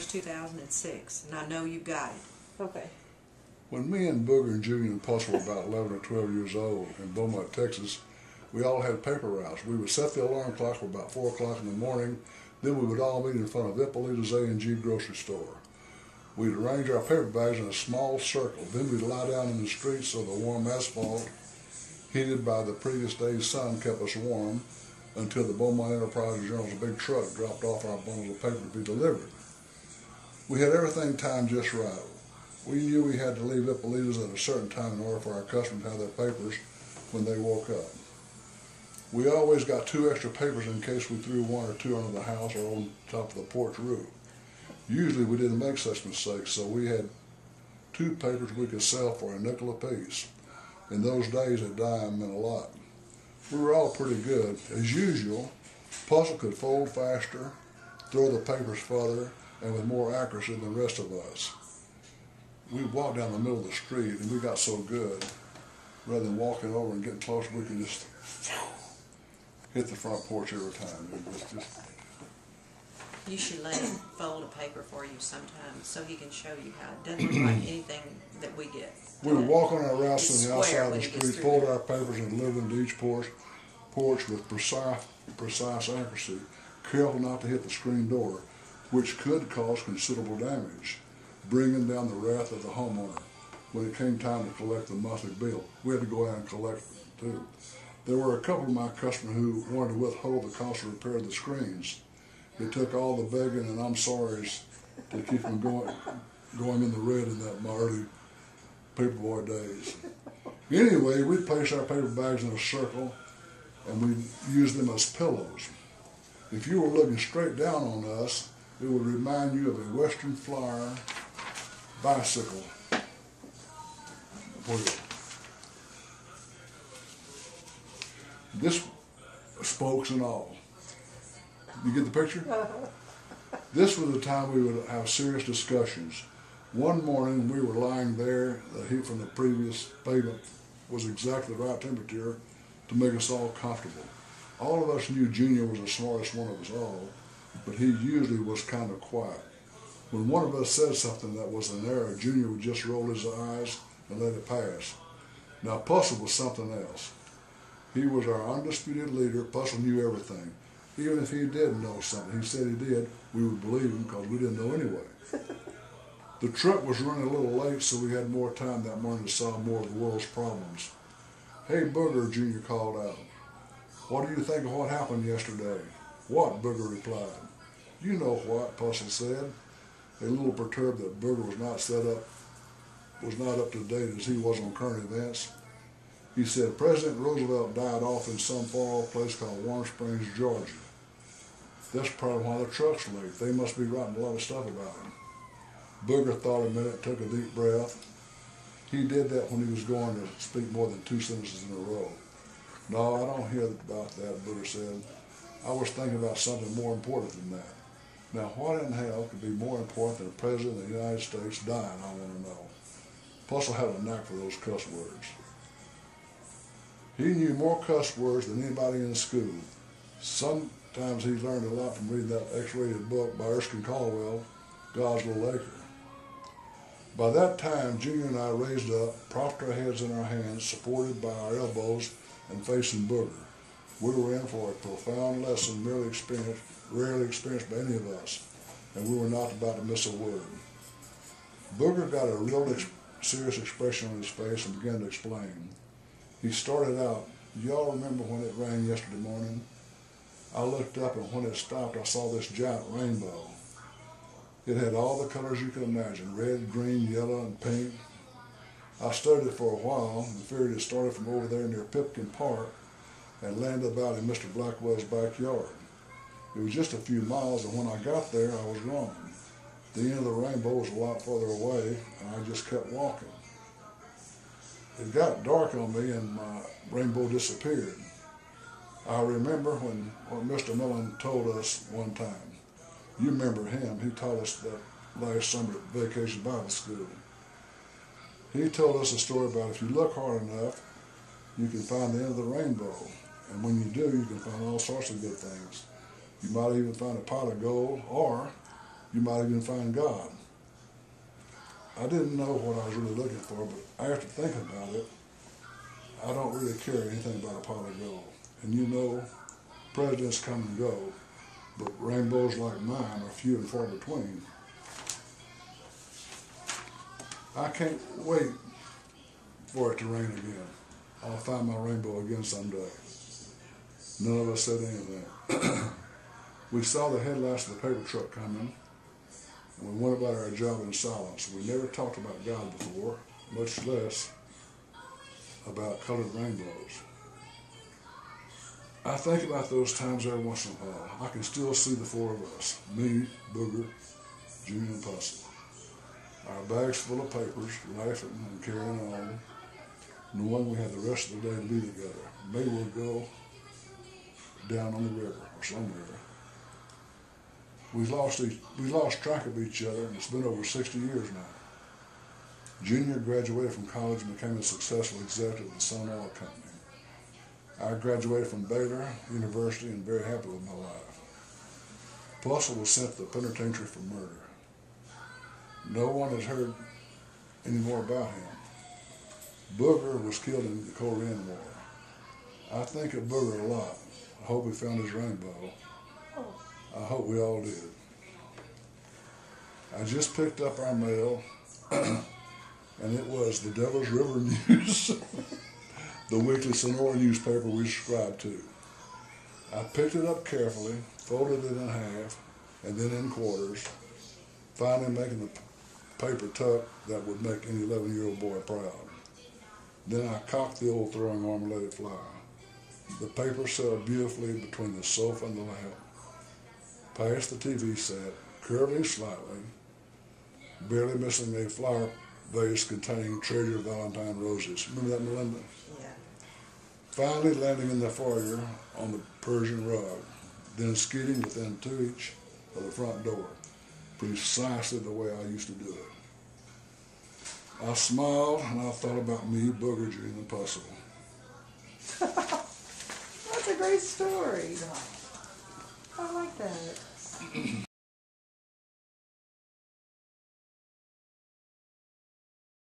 1st, 2006, and I know you got it. Okay. When me and Booger and Junior and Puss were about 11 or 12 years old in Beaumont, Texas, we all had paper routes. We would set the alarm clock for about 4 o'clock in the morning. Then we would all meet in front of Ippolita's A&G grocery store. We'd arrange our paper bags in a small circle. Then we'd lie down in the street so the warm asphalt, heated by the previous day's sun, kept us warm until the Beaumont Enterprise Journal's big truck dropped off our bundles of paper to be delivered. We had everything timed just right. We knew we had to leave Ippolita's at a certain time in order for our customers to have their papers when they woke up. We always got 2 extra papers in case we threw 1 or 2 under the house or on top of the porch roof. Usually we didn't make such mistakes, so we had 2 papers we could sell for a nickel apiece. In those days, a dime meant a lot. We were all pretty good. As usual, Puzzle could fold faster, throw the papers further, and with more accuracy than the rest of us. We walked down the middle of the street, and we got so good, rather than walking over and getting closer, we could just hit the front porch every time. It was just... You should let him fold a paper for you sometime so he can show you how. It doesn't look like anything that we get. We would walk on our routes on the outside of the when he gets street, through fold there. our papers, and deliver them to each porch with precise accuracy, careful not to hit the screen door, which could cause considerable damage, bringing down the wrath of the homeowner. When it came time to collect the monthly bill, we had to go out and collect them too. There were a couple of my customers who wanted to withhold the cost of repair of the screens. It took all the begging and I'm sorry's to keep them going in the red in that my early paperboy days. Anyway, we'd place our paper bags in a circle and we'd use them as pillows. If you were looking straight down on us, it would remind you of a Western Flyer bicycle. This spokes and all. You get the picture? This was the time we would have serious discussions. One morning we were lying there, the heat from the previous pavement was exactly the right temperature to make us all comfortable. All of us knew Junior was the smartest one of us all, but he usually was kind of quiet. When one of us said something that was an error, Junior would just roll his eyes and let it pass. Now Puzzle was something else. He was our undisputed leader. Puzzle knew everything. Even if he did know something, he said he did, we would believe him because we didn't know anyway. The truck was running a little late, so we had more time that morning to solve more of the world's problems. "Hey, Booger," Junior called out. "What do you think of what happened yesterday?" "What?" Booger replied. "You know what," Puzzle said, a little perturbed that Booger was not up to date as he was on current events. He said, "President Roosevelt died off in some far-off place called Warm Springs, Georgia. That's probably why the truck's late. They must be writing a lot of stuff about him." Booger thought a minute, took a deep breath. He did that when he was going to speak more than 2 sentences in a row. "No, I don't hear about that," Booger said. "I was thinking about something more important than that. Now, what in hell could be more important than the President of the United States dying, I want to know." Puzzle had a knack for those cuss words. He knew more cuss words than anybody in school. Sometimes he learned a lot from reading that X-rated book by Erskine Caldwell, God's Little Acre. By that time, Junior and I raised up, propped our heads in our hands, supported by our elbows, and facing Booger. We were in for a profound lesson rarely experienced by any of us, and we were not about to miss a word. Booger got a real serious expression on his face and began to explain. He started out, "Y'all remember when it rained yesterday morning? I looked up, and when it stopped, I saw this giant rainbow. It had all the colors you could imagine, red, green, yellow, and pink. I studied it for a while and figured it started from over there near Pipkin Park and landed about in Mr. Blackwell's backyard. It was just a few miles, and when I got there, I was wrong. The end of the rainbow was a lot further away, and I just kept walking. It got dark on me, and my rainbow disappeared. I remember what Mr. Millen told us one time. You remember him. He taught us that last summer at Vacation Bible School. He told us a story about if you look hard enough, you can find the end of the rainbow. And when you do, you can find all sorts of good things. You might even find a pot of gold, or you might even find God. I didn't know what I was really looking for, but after thinking about it, I don't really care anything about a pot of gold. And you know, presidents come and go, but rainbows like mine are few and far between. I can't wait for it to rain again. I'll find my rainbow again someday. None of us said anything. We saw the headlights of the paper truck coming, and we went about our job in silence. We never talked about God before, much less about colored rainbows. I think about those times every once in a while. I can still see the four of us, me, Booger, Junior, and Pussy. Our bags full of papers, laughing and carrying on, knowing we had the rest of the day to be together. Maybe we'll go down on the river or somewhere. We lost track of each other, and it's been over 60 years now. Junior graduated from college and became a successful executive at the Sun Oil Company. I graduated from Baylor University and very happy with my life. Puzzle was sent to the penitentiary for murder. No one has heard any more about him. Booger was killed in the Korean War. I think of Booger a lot. I hope he found his rainbow. I hope we all did. I just picked up our mail, and it was the Devil's River News, the weekly Sonora newspaper we subscribe to. I picked it up carefully, folded it in half, and then in quarters, finally making the paper tuck that would make any 11-year-old boy proud. Then I cocked the old throwing arm and let it fly. The paper sailed beautifully between the sofa and the lamp, past the TV set, curving slightly, barely missing a flower vase containing treasure Valentine roses. Remember that, Melinda? Yeah. Finally landing in the foyer on the Persian rug, then skidding within 2 inches of the front door, precisely the way I used to do it. I smiled and I thought about me, Booger, Junior, and Puzzle. That's a great story. I like that.